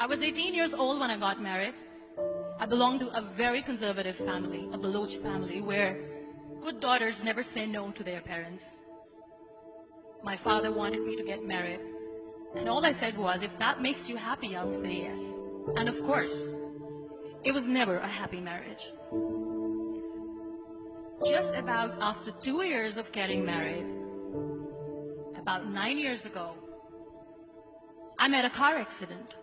I was 18 years old when I got married. I belonged to a very conservative family, a Baloch family, where good daughters never say no to their parents. My father wanted me to get married, and all I said was, if that makes you happy, I'll say yes. And of course, it was never a happy marriage. Just about after 2 years of getting married, about 9 years ago, I met a car accident.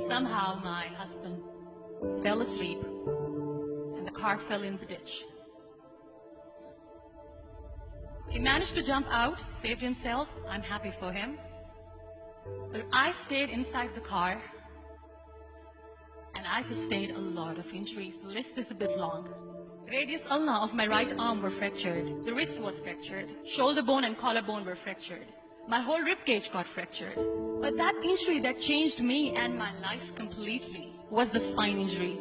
Somehow my husband fell asleep and the car fell in the ditch. He managed to jump out, saved himself. I'm happy for him. But I stayed inside the car and I sustained a lot of injuries. The list is a bit long. Radius ulna of my right arm were fractured. The wrist was fractured. Shoulder bone and collarbone were fractured. My whole rib cage got fractured. But that injury that changed me and my life completely was the spine injury.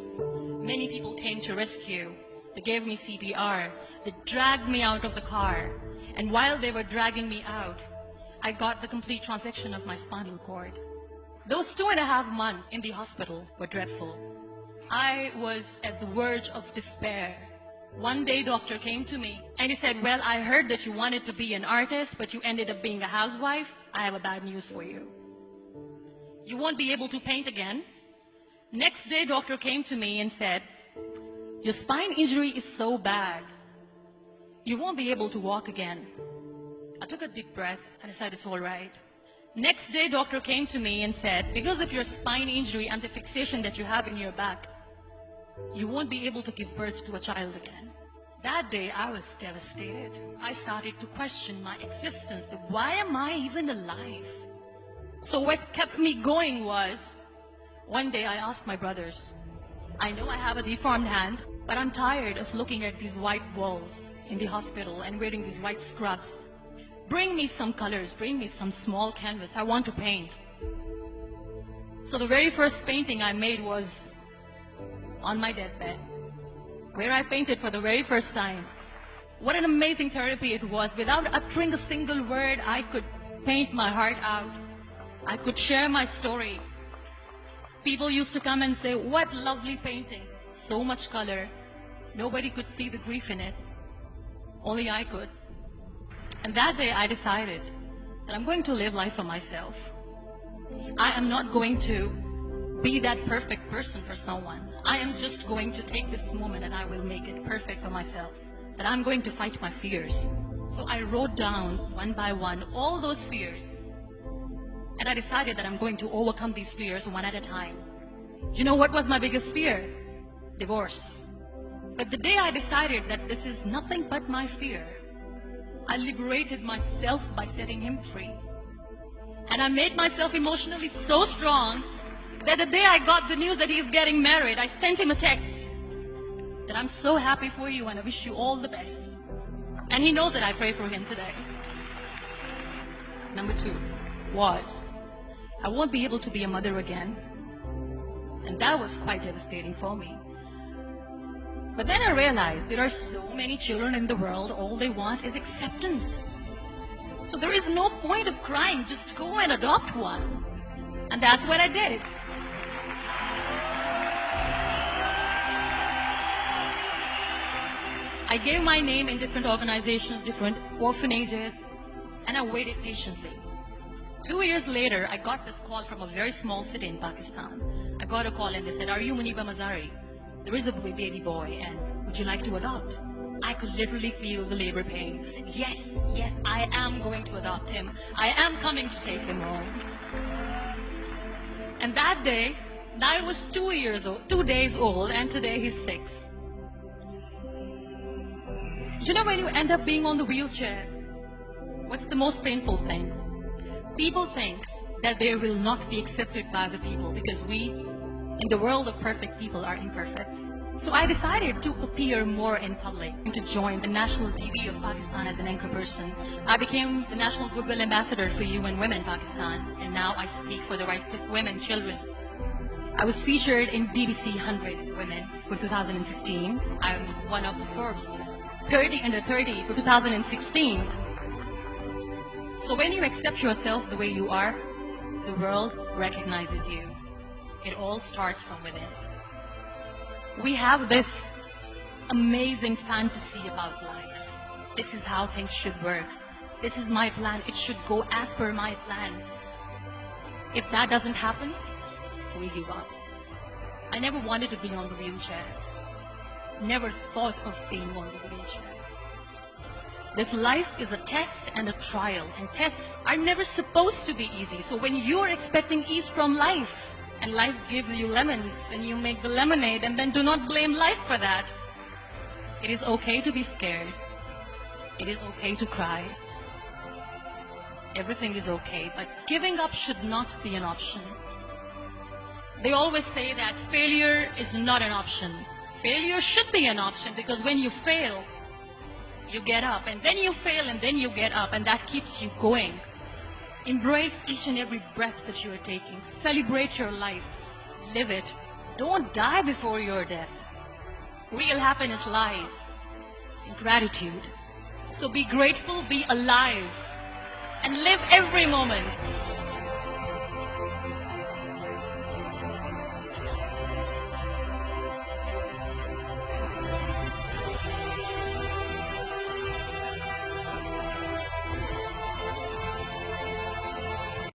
Many people came to rescue. They gave me CPR. They dragged me out of the car. And while they were dragging me out, I got the complete transection of my spinal cord. Those 2.5 months in the hospital were dreadful. I was at the verge of despair. One day, doctor came to me and he said, well, I heard that you wanted to be an artist, but you ended up being a housewife. I have a bad news for you. You won't be able to paint again. Next day, doctor came to me and said, your spine injury is so bad, you won't be able to walk again. I took a deep breath and I said, it's all right. Next day, doctor came to me and said, because of your spine injury and the fixation that you have in your back, you won't be able to give birth to a child again. That day, I was devastated. I started to question my existence. Why am I even alive? So what kept me going was, one day I asked my brothers, I know I have a deformed hand, but I'm tired of looking at these white walls in the hospital and wearing these white scrubs. Bring me some colors, bring me some small canvas. I want to paint. So the very first painting I made was on my deathbed, where I painted for the very first time. What an amazing therapy it was. Without uttering a single word, I could paint my heart out. I could share my story. People used to come and say, what lovely painting. So much color. Nobody could see the grief in it. Only I could. And that day I decided that I'm going to live life for myself. I am not going to be that perfect person for someone. I am just going to take this moment and I will make it perfect for myself. That I'm going to fight my fears. So I wrote down one by one all those fears. And I decided that I'm going to overcome these fears one at a time. You know what was my biggest fear? Divorce. But the day I decided that this is nothing but my fear, I liberated myself by setting him free. And I made myself emotionally so strong that the day I got the news that he's getting married, I sent him a text that I'm so happy for you and I wish you all the best. And he knows that I pray for him today. Number 2 was, I won't be able to be a mother again. And that was quite devastating for me. But then I realized there are so many children in the world, all they want is acceptance. So there is no point of crying, just go and adopt one. And that's what I did. I gave my name in different organizations, different orphanages, and I waited patiently. 2 years later, I got this call from a very small city in Pakistan. I got a call and they said, are you Muniba Mazari? There is a baby boy and would you like to adopt? I could literally feel the labor pain. I said, yes, yes, I am going to adopt him. I am coming to take him home. And that day, I was 2 days old, and today he's 6. You know, when you end up being on the wheelchair, what's the most painful thing? People think that they will not be accepted by the people because we, in the world of perfect people, are imperfects. So I decided to appear more in public, to join the national TV of Pakistan as an anchor person. I became the National Goodwill Ambassador for UN Women Pakistan, and now I speak for the rights of women, children. I was featured in BBC 100 Women for 2015. I'm one of the Forbes 30 under 30 for 2016. So when you accept yourself the way you are, the world recognizes you. It all starts from within. We have this amazing fantasy about life. This is how things should work. This is my plan. It should go as per my plan. If that doesn't happen, we give up. I never wanted to be on the wheelchair. Never thought of being on the wheelchair. This life is a test and a trial, and tests are never supposed to be easy. So when you're expecting ease from life, and life gives you lemons, then you make the lemonade, and then do not blame life for that. It is okay to be scared. It is okay to cry. Everything is okay, but giving up should not be an option. They always say that failure is not an option. Failure should be an option, because when you fail, you get up, and then you fail, and then you get up, and that keeps you going. Embrace each and every breath that you are taking. Celebrate your life. Live it. Don't die before your death. Real happiness lies in gratitude. So be grateful, be alive, and live every moment.